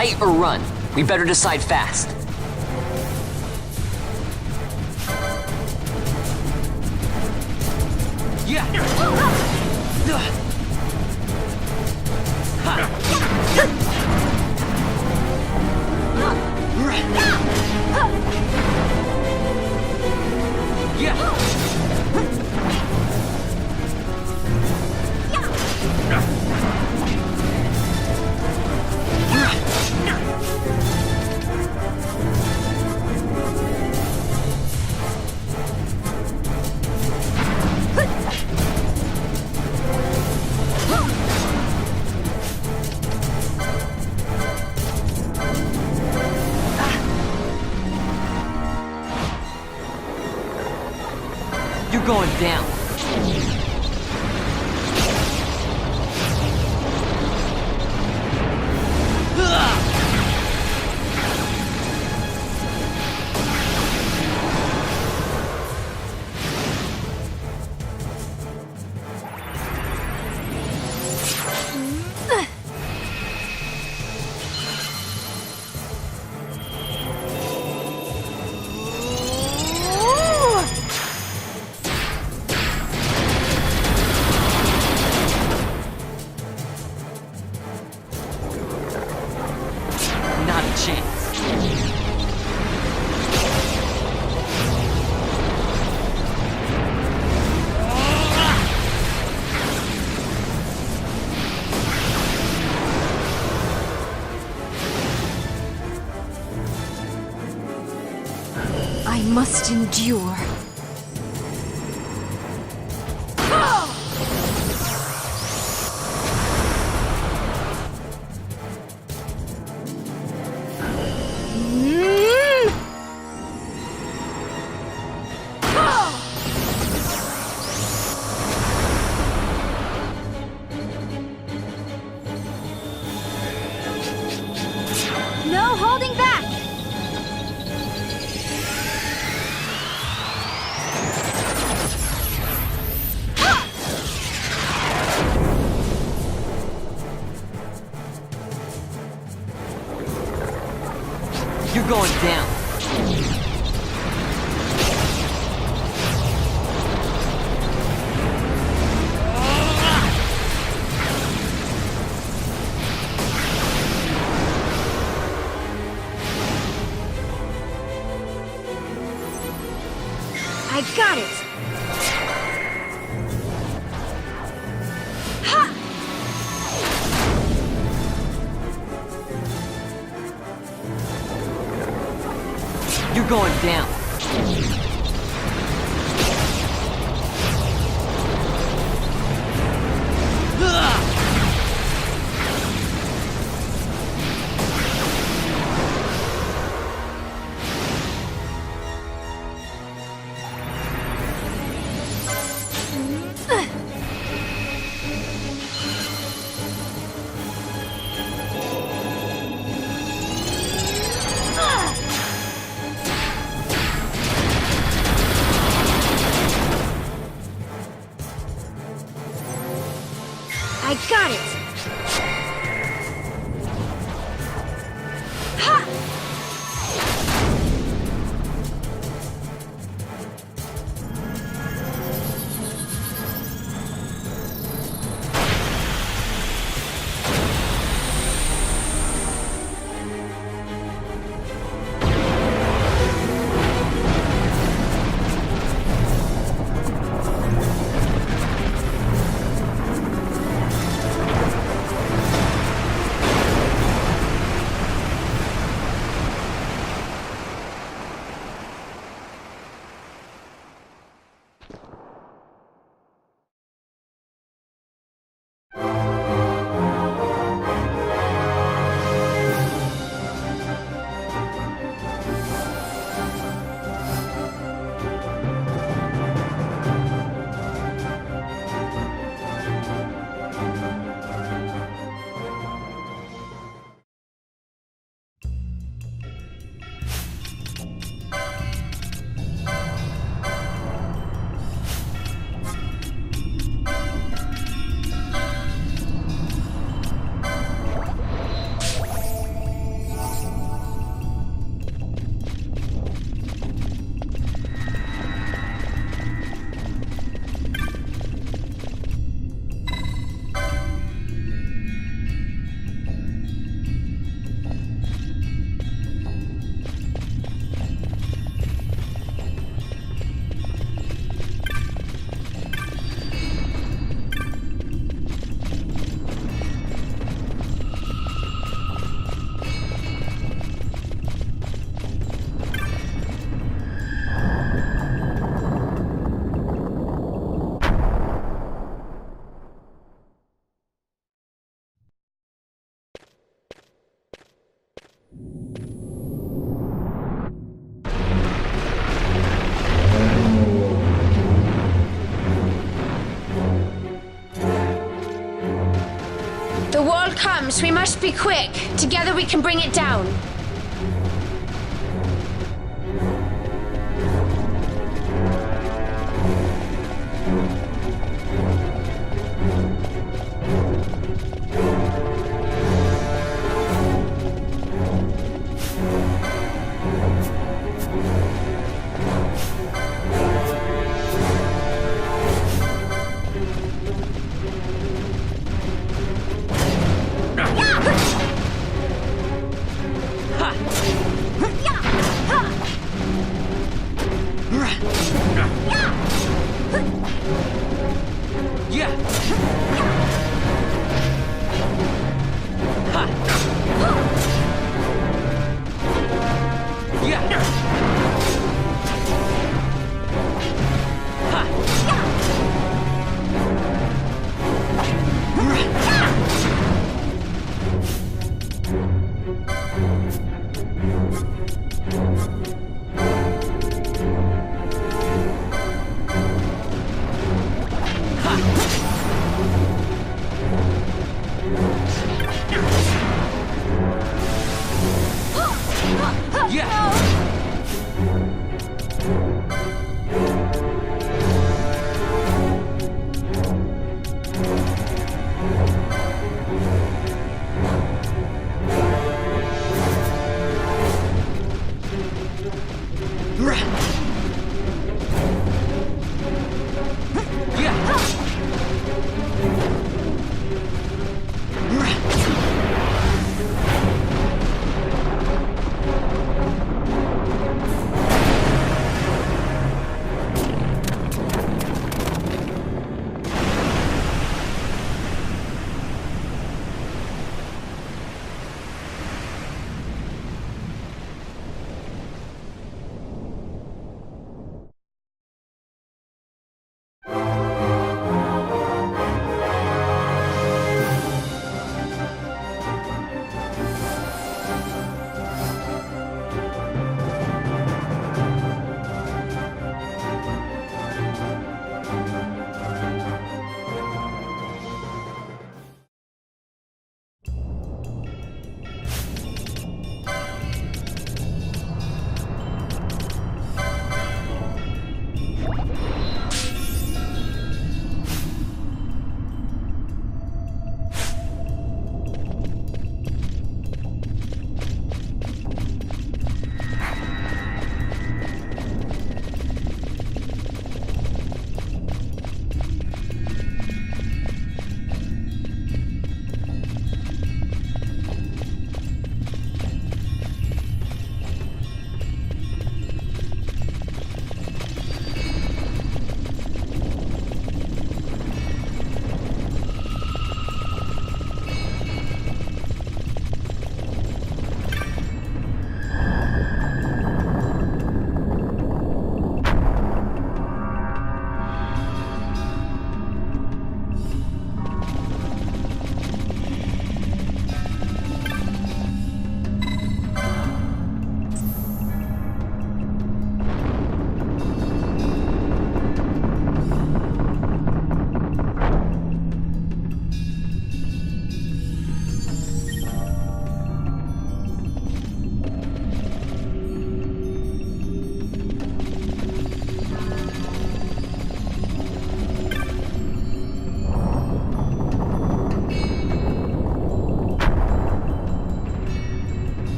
Fight or run? We better decide fast. Yeah. You're going down. Not a chance. I must endure. No holding back! You're going down. I got it! Ha! You're going down. I comes, we must be quick. Together we can bring it down.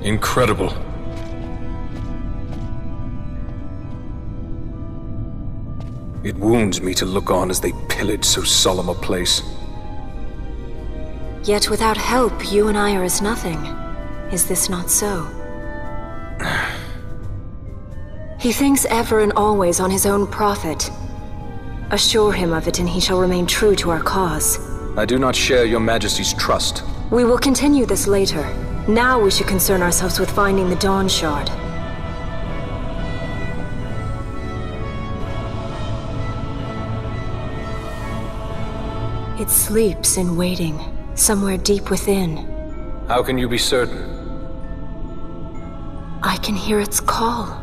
Incredible. It wounds me to look on as they pillage so solemn a place. Yet without help, you and I are as nothing. Is this not so? He thinks ever and always on his own profit. Assure him of it and he shall remain true to our cause. I do not share your Majesty's trust. We will continue this later. Now we should concern ourselves with finding the Dawn Shard. It sleeps in waiting, somewhere deep within. How can you be certain? I can hear its call.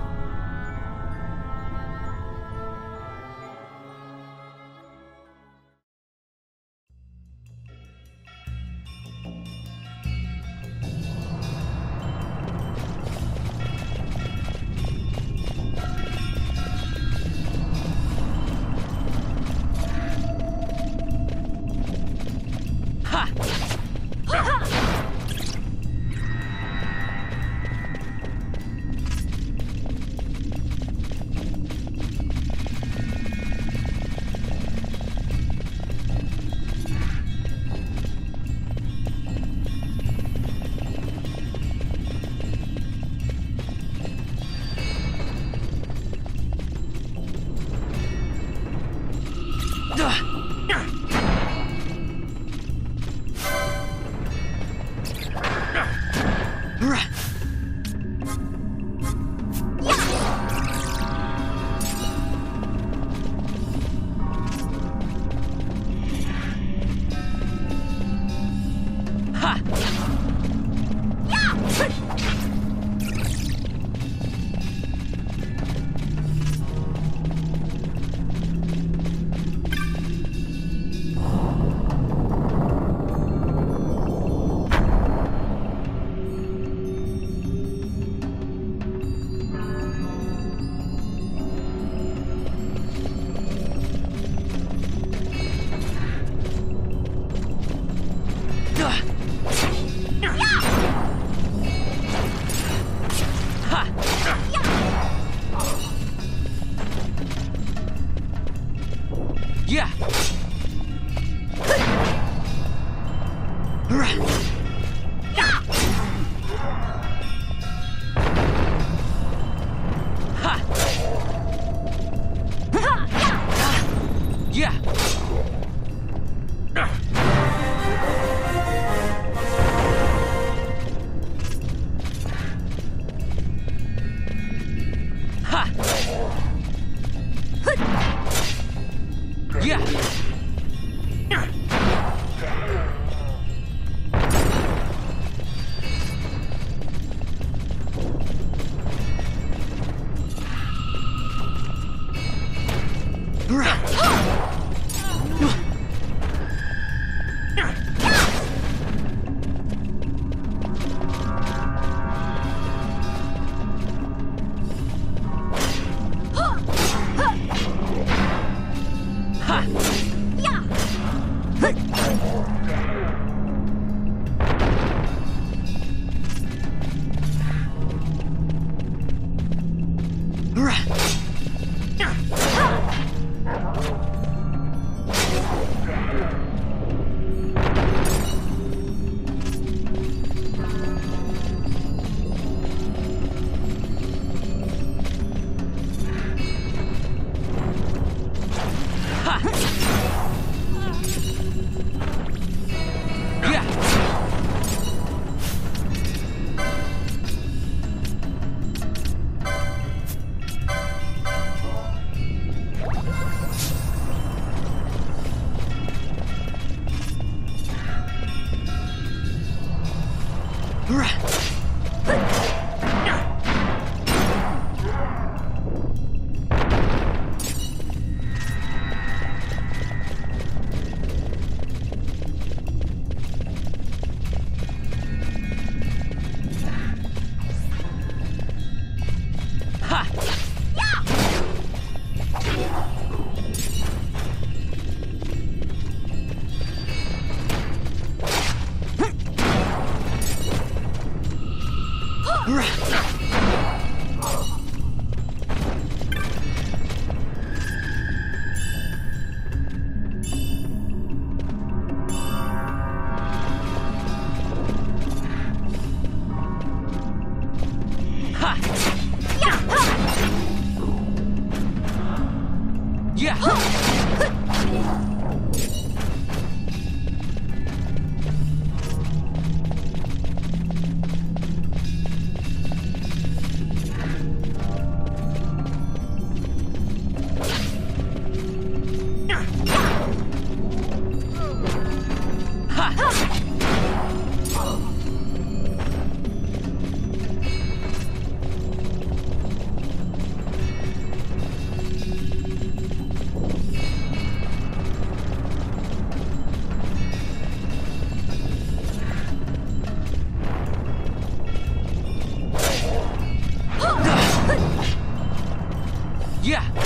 Yeah!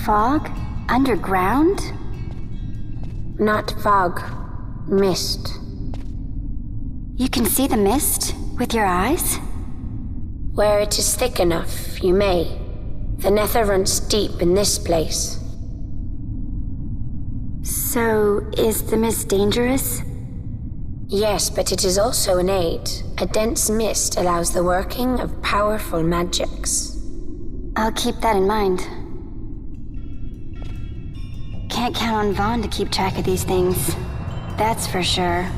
Fog? Underground? Not fog. Mist. You can see the mist with your eyes? Where it is thick enough, you may. The nether runs deep in this place. So, is the mist dangerous? Yes, but it is also an aid. A dense mist allows the working of powerful magics. I'll keep that in mind. Can't count on Vaughn to keep track of these things. That's for sure.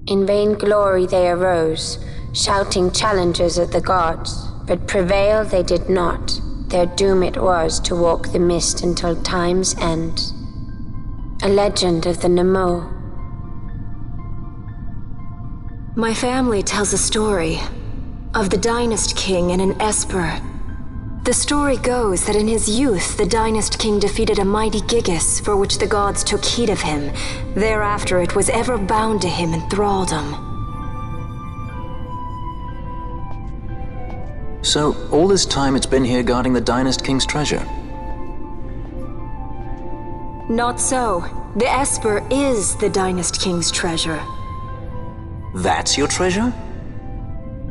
In vain glory they arose, shouting challenges at the gods, but prevail they did not. Their doom it was to walk the mist until time's end. A legend of the Nemo. My family tells a story of the Dynast King and an Esper. The story goes that in his youth, the Dynast King defeated a mighty Gigas, for which the gods took heed of him. Thereafter it was ever bound to him in thraldom. So, all this time it's been here guarding the Dynast King's treasure? Not so. The Esper is the Dynast King's treasure. That's your treasure?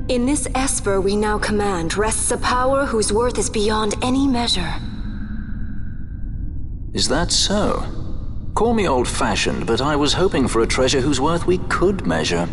In this Esper we now command rests a power whose worth is beyond any measure. Is that so? Call me old-fashioned, but I was hoping for a treasure whose worth we could measure.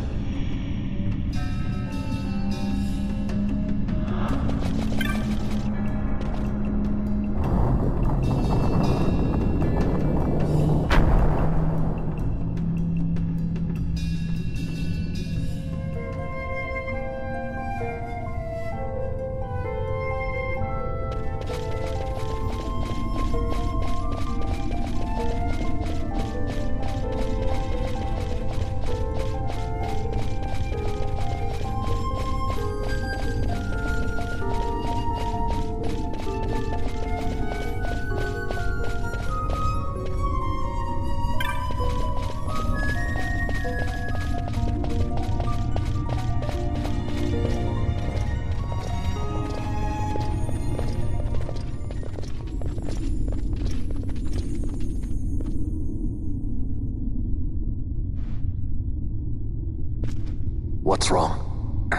What's wrong?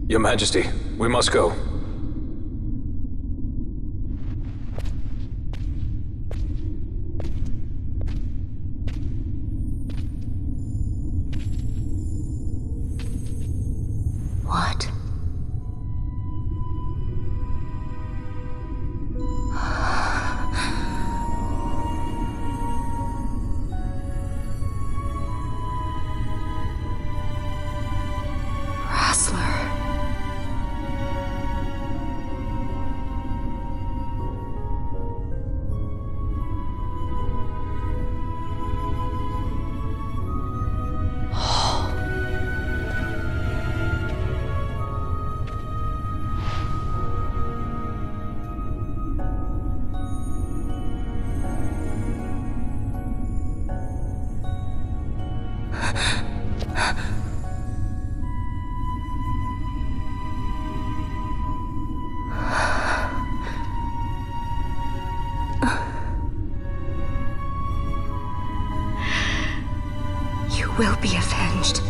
Your Majesty, we must go. What? Will be avenged.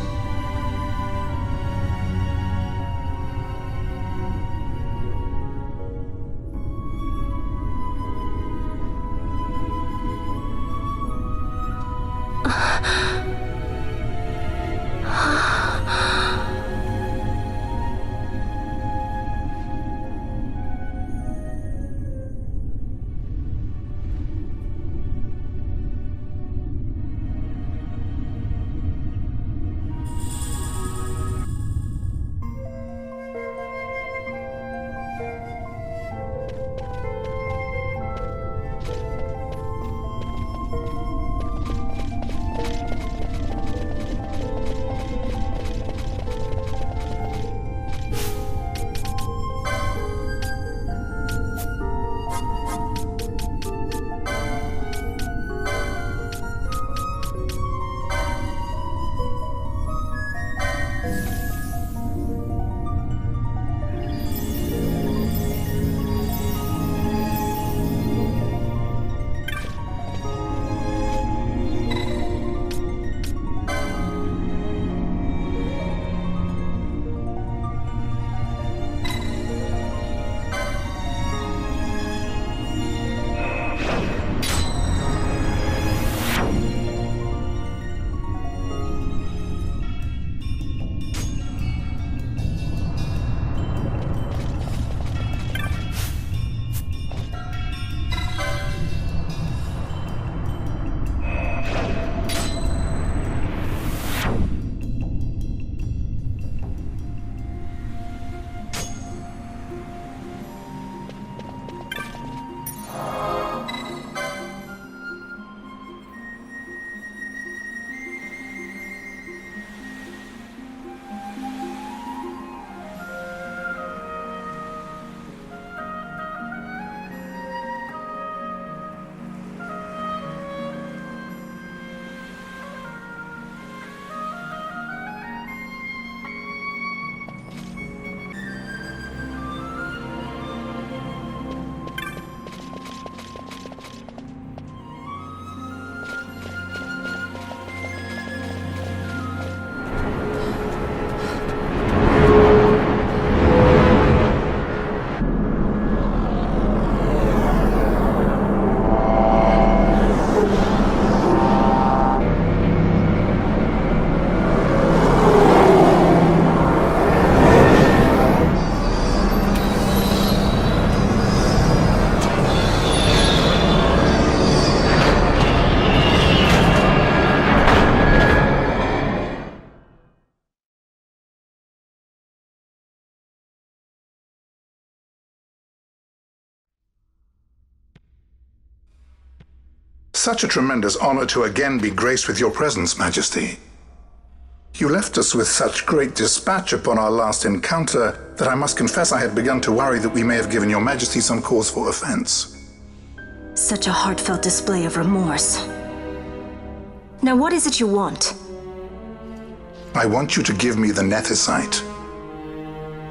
such a tremendous honor to again be graced with your presence, Majesty. You left us with such great dispatch upon our last encounter that I must confess I had begun to worry that we may have given your Majesty some cause for offense. Such a heartfelt display of remorse. Now what is it you want? I want you to give me the Nethicite.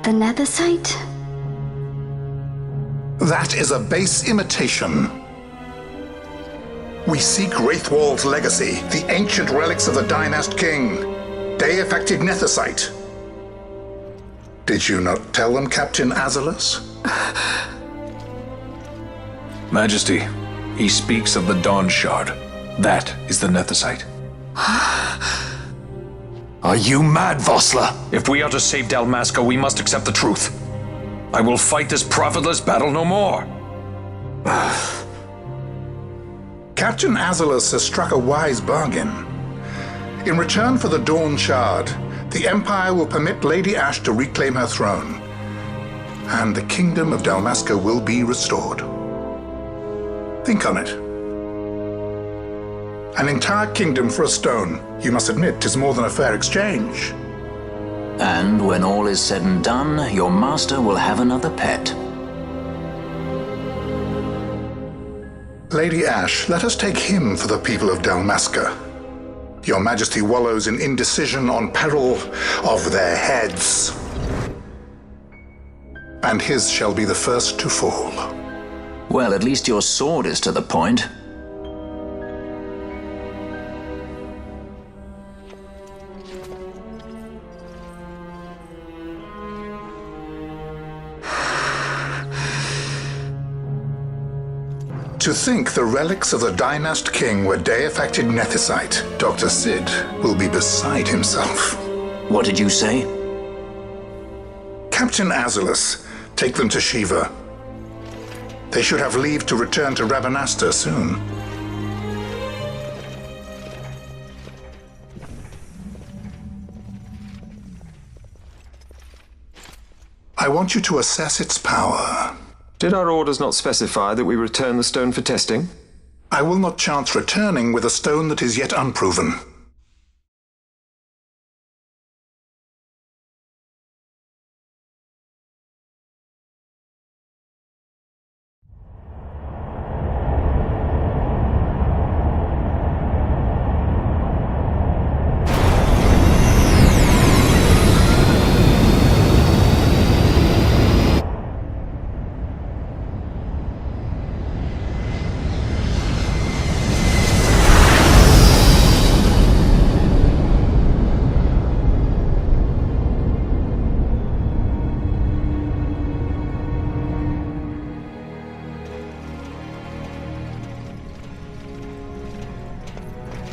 The Nethicite? That is a base imitation. We seek Raithwall's legacy, the ancient relics of the Dynast King. Day-affected Nethicite. Did you not tell them, Captain Azalus? Majesty, he speaks of the Dawn Shard. That is the Nethicite. Are you mad, Vossler? If we are to save Dalmasca, we must accept the truth. I will fight this profitless battle no more. Captain Azalus has struck a wise bargain. In return for the Dawn Shard, the Empire will permit Lady Ash to reclaim her throne, and the Kingdom of Dalmasca will be restored. Think on it. An entire kingdom for a stone. You must admit, 'tis more than a fair exchange. And when all is said and done, your master will have another pet. Lady Ash, let us take him for the people of Dalmasca. Your Majesty wallows in indecision on peril of their heads. And his shall be the first to fall. Well, at least your sword is to the point. To think the relics of the Dynast King were day-affected Nethicite, Dr. Sid will be beside himself. What did you say? Captain Azalus, take them to Shiva. They should have leave to return to Rabanasta soon. I want you to assess its power. Did our orders not specify that we return the stone for testing? I will not chance returning with a stone that is yet unproven.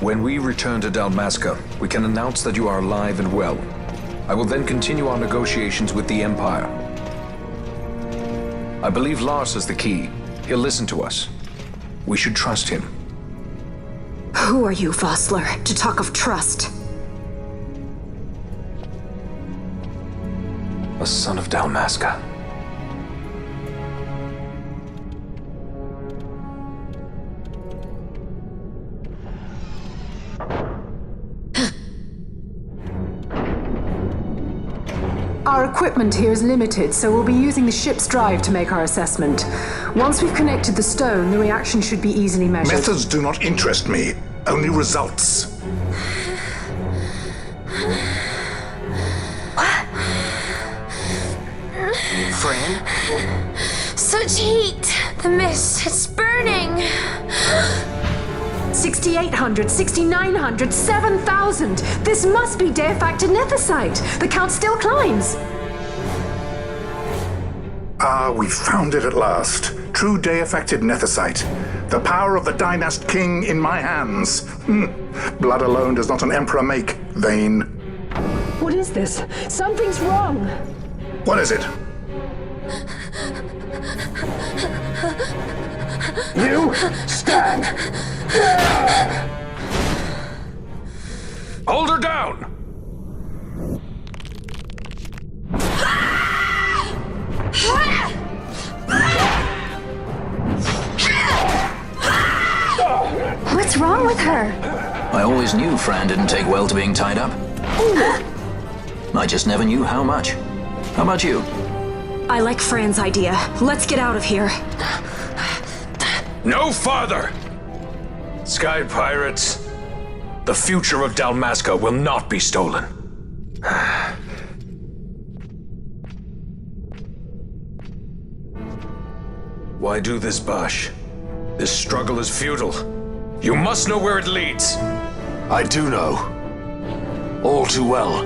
When we return to Dalmasca, we can announce that you are alive and well. I will then continue our negotiations with the Empire. I believe Lars has the key. He'll listen to us. We should trust him. Who are you, Vossler, to talk of trust? A son of Dalmasca. Our equipment here is limited, so we'll be using the ship's drive to make our assessment. Once we've connected the stone, the reaction should be easily measured. Methods do not interest me, only results. Fran? Such heat! The mist, it's burning! 6,800, 6,900, 7,000! This must be day-affected nethicite! The count still climbs! Ah, we found it at last. True day-affected nethicite. The power of the Dynast King in my hands. Blood alone does not an emperor make, Vayne. What is this? Something's wrong! What is it? You stand! Hold her down! I always knew Fran didn't take well to being tied up. I just never knew how much. How about you? I like Fran's idea. Let's get out of here. No farther! Sky Pirates, the future of Dalmasca will not be stolen. Why do this, Bash? This struggle is futile. You must know where it leads. I do know. All too well.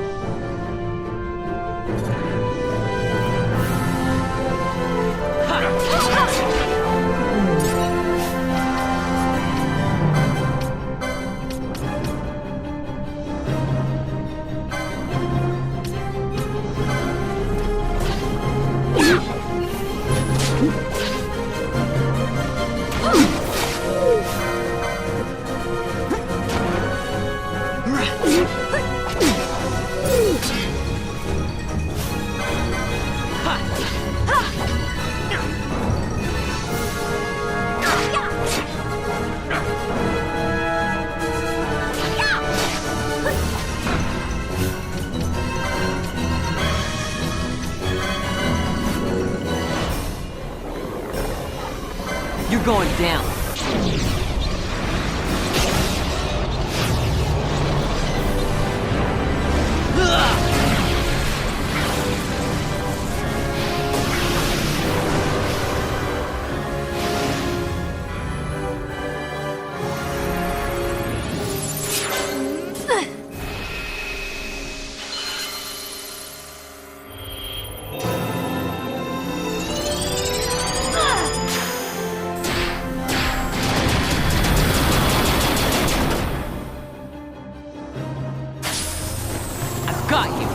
You're going down. Got you.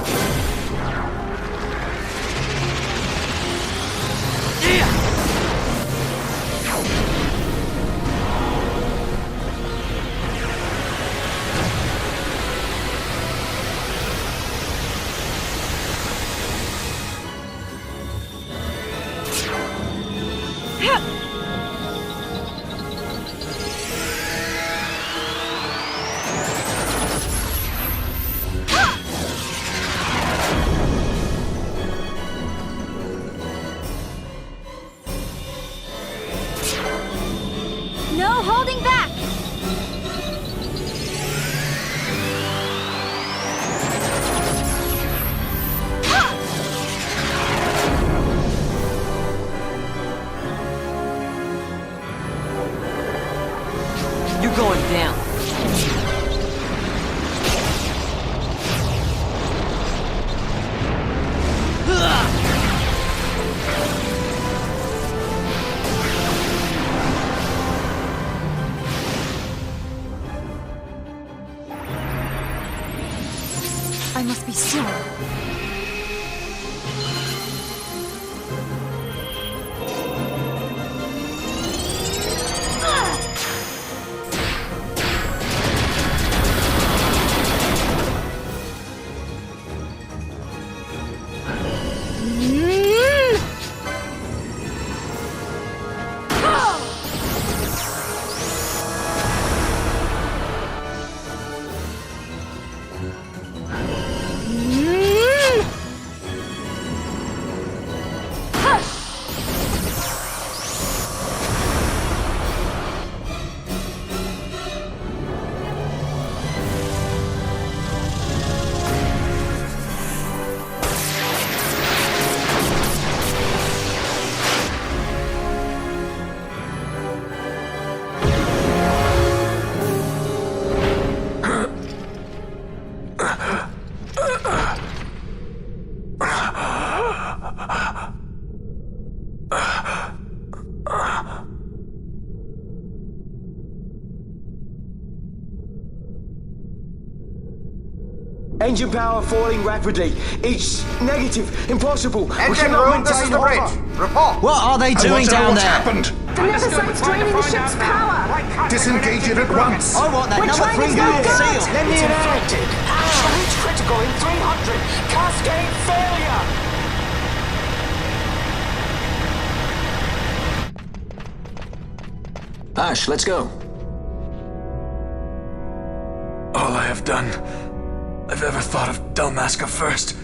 No holding back! You're going down. I must be slow. Engine power falling rapidly. It's negative. Impossible. Engine room, this is the bridge. Report. What are they doing down what's there? happened? The Leviathan's draining the ship's power! Disengage it at once. I want that number 3 unit seal. Let me infected. Absolute critical in 300. Cascade failure. Ash, let's go. done I've ever thought of Dalmasca first.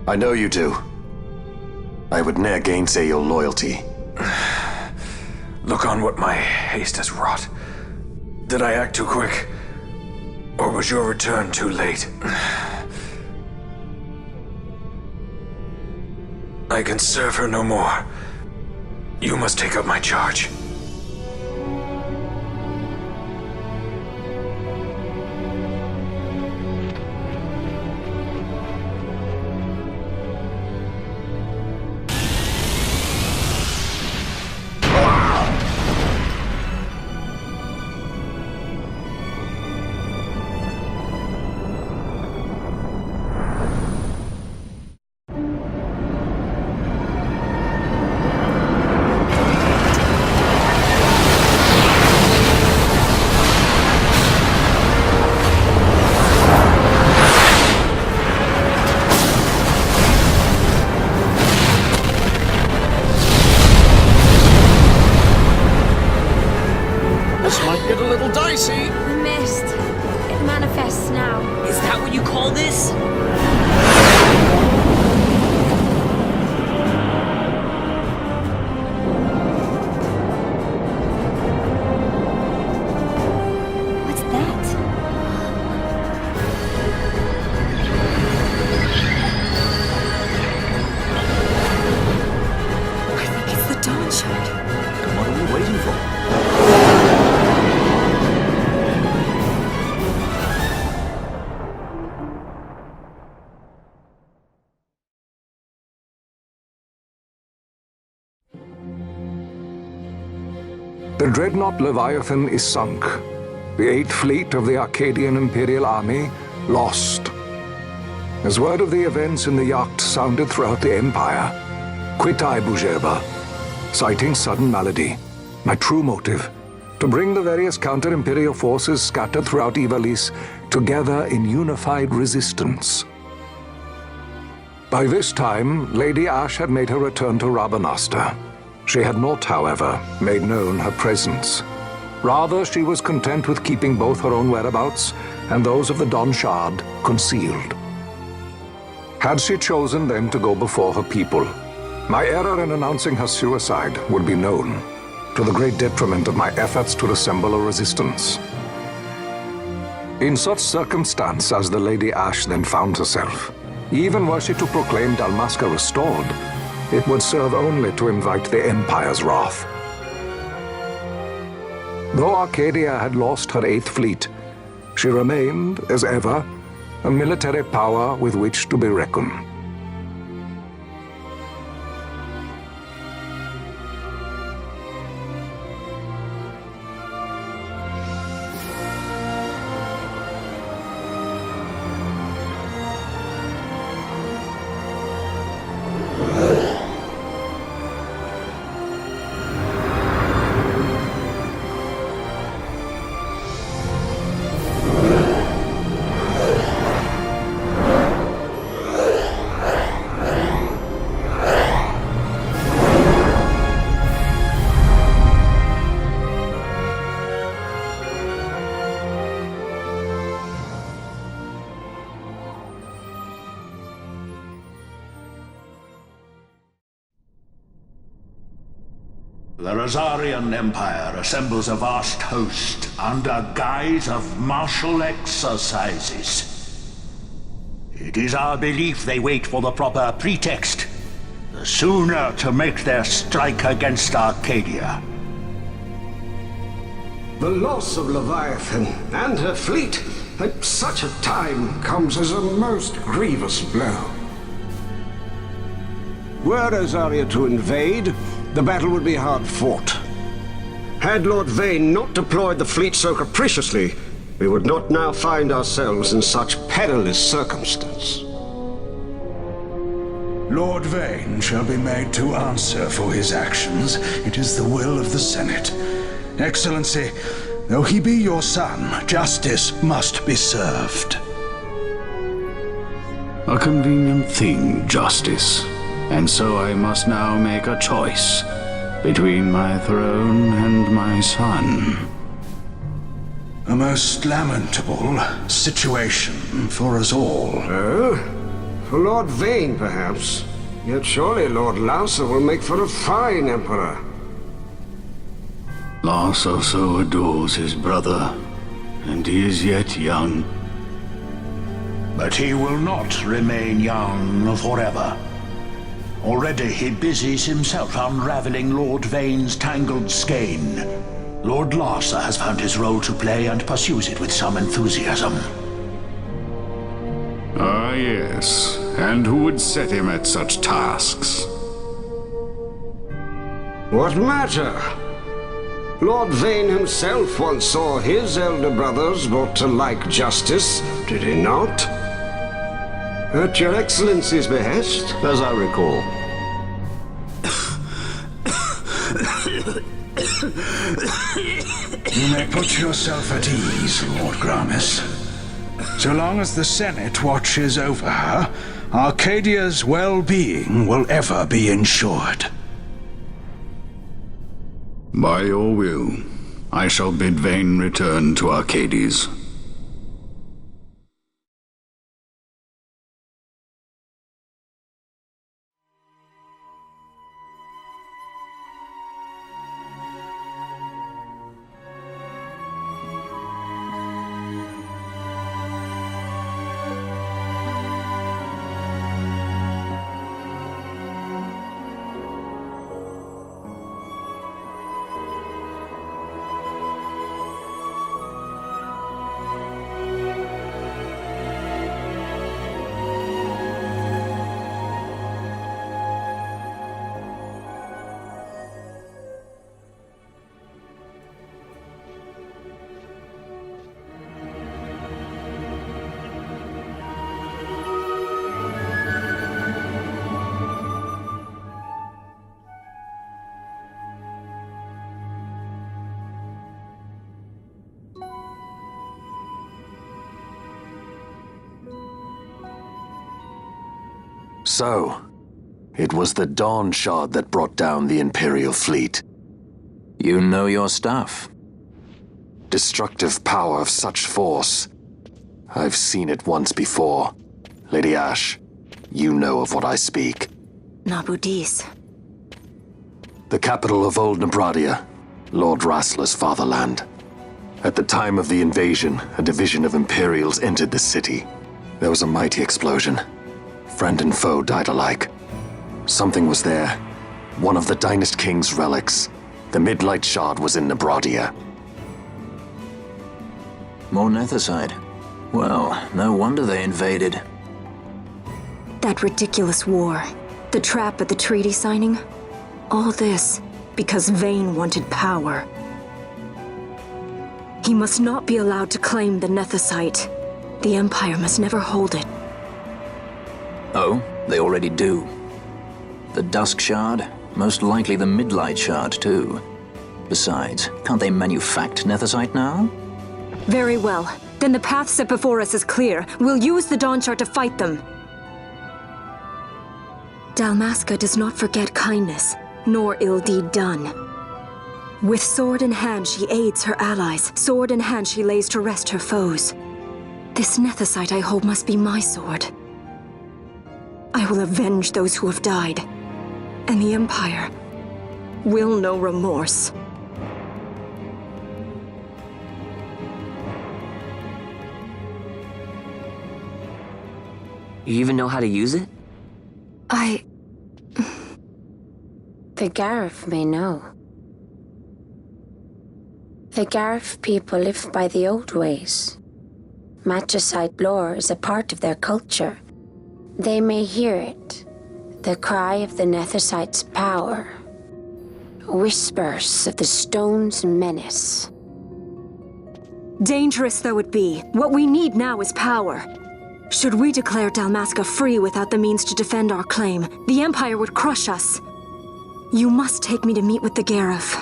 I know you do. I would ne'er gainsay your loyalty. Look on what my haste has wrought. Did I act too quick? Or was your return too late? I can serve her no more. You must take up my charge. The dreadnought Leviathan is sunk. The 8th Fleet of the Arcadian Imperial Army lost. As word of the events in the yacht sounded throughout the Empire, quit I Bujeba, citing sudden malady. My true motive, to bring the various counter-imperial forces scattered throughout Ivalice together in unified resistance. By this time, Lady Ashe had made her return to Rabanastre. She had not, however, made known her presence. Rather, she was content with keeping both her own whereabouts and those of the Don Shard concealed. Had she chosen then to go before her people, my error in announcing her suicide would be known, to the great detriment of my efforts to assemble a resistance. In such circumstance as the Lady Ashe then found herself, even were she to proclaim Dalmasca restored, it would serve only to invite the Empire's wrath. Though Arcadia had lost her 8th Fleet, she remained, as ever, a military power with which to be reckoned. The Rosarian Empire assembles a vast host under guise of martial exercises. It is our belief they wait for the proper pretext, the sooner to make their strike against Arcadia. The loss of Leviathan and her fleet at such a time comes as a most grievous blow. Were Rosaria to invade, the battle would be hard fought. Had Lord Vane not deployed the fleet so capriciously, we would not now find ourselves in such perilous circumstance. Lord Vane shall be made to answer for his actions. It is the will of the Senate. Excellency, though he be your son, justice must be served. A convenient thing, justice. And so I must now make a choice between my throne and my son. A most lamentable situation for us all. Oh? For Lord Vane, perhaps. Yet surely Lord Larsa will make for a fine emperor. Larsa so adores his brother, and he is yet young. But he will not remain young forever. Already he busies himself unraveling Lord Vane's tangled skein. Lord Larsa has found his role to play and pursues it with some enthusiasm. Ah, yes. And who would set him at such tasks? What matter? Lord Vane himself once saw his elder brothers brought to like justice, did he not? At your Excellency's behest, as I recall. You may put yourself at ease, Lord Gramis. So long as the Senate watches over her, Arcadia's well-being will ever be ensured. By your will, I shall bid Vane return to Arcades. So, it was the Dawn Shard that brought down the Imperial fleet. You know your stuff. Destructive power of such force. I've seen it once before. Lady Ash, you know of what I speak. Nabudis. The capital of Old Nebradia, Lord Rassler's fatherland. At the time of the invasion, a division of Imperials entered the city. There was a mighty explosion. Friend and foe died alike. Something was there. One of the Dynast King's relics. The Midlight Shard was in Nebradia. More Nethicite. Well, no wonder they invaded. That ridiculous war. The trap at the treaty signing. All this because Vane wanted power. He must not be allowed to claim the Nethicite. The Empire must never hold it. Oh, they already do. The Dusk Shard, most likely the Midlight Shard too. Besides, can't they manufacture Nethicite now? Very well. Then the path set before us is clear. We'll use the Dawn Shard to fight them. Dalmasca does not forget kindness, nor ill deed done. With sword in hand, she aids her allies. Sword in hand, she lays to rest her foes. This Nethicite I hold must be my sword. I will avenge those who have died, and the Empire will know remorse. You even know how to use it? The Garif may know. The Garif people live by the old ways. Magicite lore is a part of their culture. They may hear it, the cry of the Nethicite's power, whispers of the stone's menace. Dangerous though it be, what we need now is power. Should we declare Dalmasca free without the means to defend our claim, the Empire would crush us. You must take me to meet with the Garif.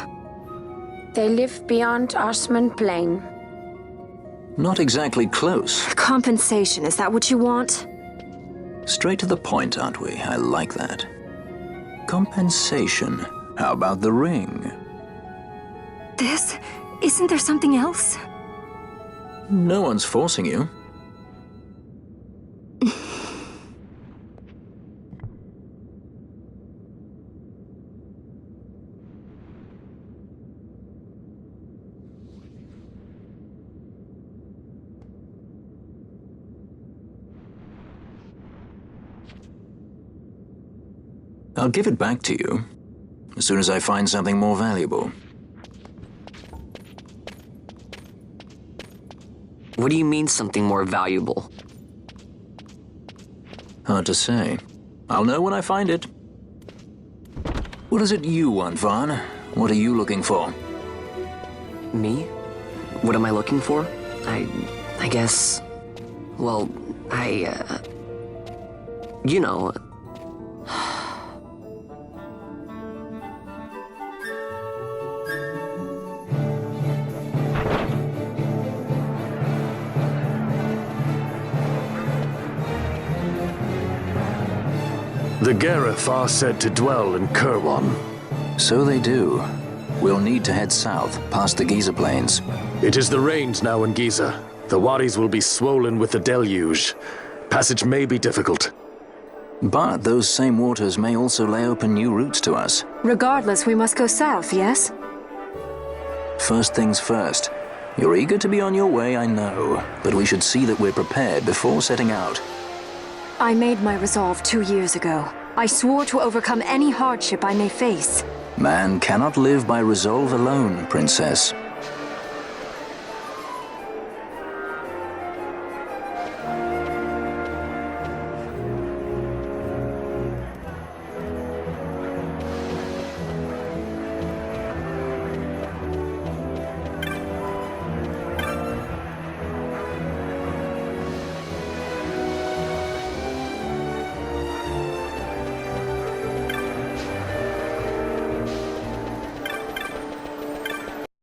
They live beyond Osman Plain. Not exactly close. Compensation, is that what you want? Straight to the point, aren't we? I like that. Compensation. How about the ring? Isn't there something else? No one's forcing you. I'll give it back to you as soon as I find something more valuable. What do you mean something more valuable? Hard to say. I'll know when I find it. What is it you want, Vaughn? What are you looking for? Me? What am I looking for? I guess... Well, you know... The Gareth are said to dwell in Kirwan. So they do. We'll need to head south, past the Giza Plains. It is the rains now in Giza. The wadis will be swollen with the deluge. Passage may be difficult. But those same waters may also lay open new routes to us. Regardless, we must go south, yes? First things first. You're eager to be on your way, I know. But we should see that we're prepared before setting out. I made my resolve 2 years ago. I swore to overcome any hardship I may face. Man cannot live by resolve alone, Princess.